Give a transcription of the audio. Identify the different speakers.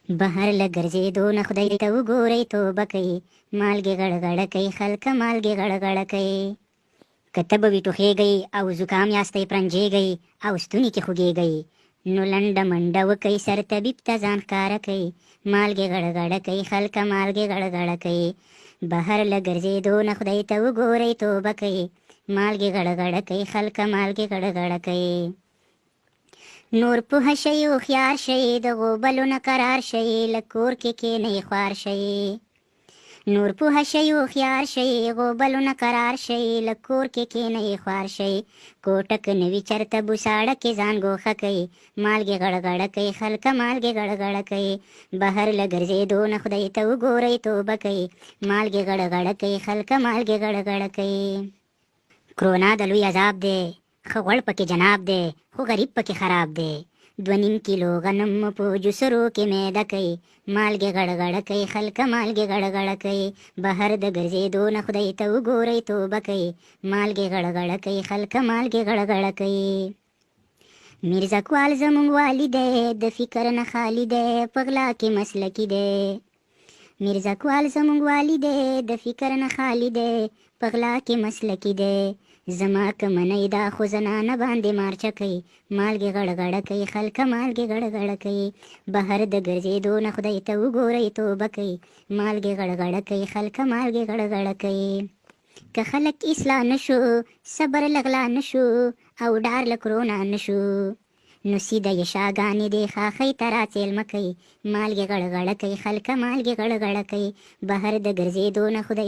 Speaker 1: بهر له ګرځېدو نه خدای ته وګورئ توبه کوي، مالګې غړغړه کوي خلکه مالګې غړغړه کوي. که ته به وي ټوخېږئ او زکام یاستئ پرنجېږئ او ستوني کې خوږېږئ، نو لنډه منډه وکئ سر طبیب ته ځان ښکاره کوي، مالګې غړغړه کوي خلکه مالګې غړغړه کوي. بهر له ګرځېدو نه خدای ته وګورئ توبه کوي، مالګې غړغړه کوي خلکه مالګې غړغړه کوي. نور پوه شئ هوښیار شئ د غوبلو نه قرار شئ، له کور کې کښېنئ خوار شئ. نور پوه شئ هوښیار شئ غوبلو نه قرار شئ، له کور کې کښېنئ خوار شئ. کوټک نه وي چرته بوساړه کې ځان ګوښه کوي، مالګې غړغړه کوي خلکه مالګې غړغړه کوي. بهر له ګرځېدو نه خدای ته وګورئ توبه کوي، مالګې غړغړه کوي خلکه مالګې غړغړه کوي. کرونا د لوی عذاب دی، ښه غوړ پکې جناب دی، خو غریب پکې خراب دی. 2.5 کیلو غنم په جوسرو کې میده کوي، مالګې غړغړه کوي خلکه مالګې غړغړه کوي. بهر د ګرځېدو نه خدای ته وګورئ توبه کوي، مالګې غړغړه کوي خلکه مالګې غړغړه کوي. میرزا اقبال زموږ والي دی، د فکر نه خالي دی، په غلا کې مسلکي دی. میرزا اقبال زموږ والي دی، د فکر نه خالي دی، په غلا کې مسلکي دی. زما که منۍ دا خو زنانه باندې مارچه کوي، مالګې غړغړه کوي خلکه مالګې غړغړه کوي. بهر د ګرځېدو نه خدای ته وګورئ توبه کوي، مالګې غړغړه کوي خلکه مالګې غړغړه کوي. که خلک اصلاح نشو، صبر لغلا نشو، او ډار له کرونا نشو، نو سیده یې شاګانې دې خاښۍ ته راڅېلمه کوي، مالګې غړغړه کوي خلکه مالګې غړغړه کوي. بهر د ګرځېدو نه خدای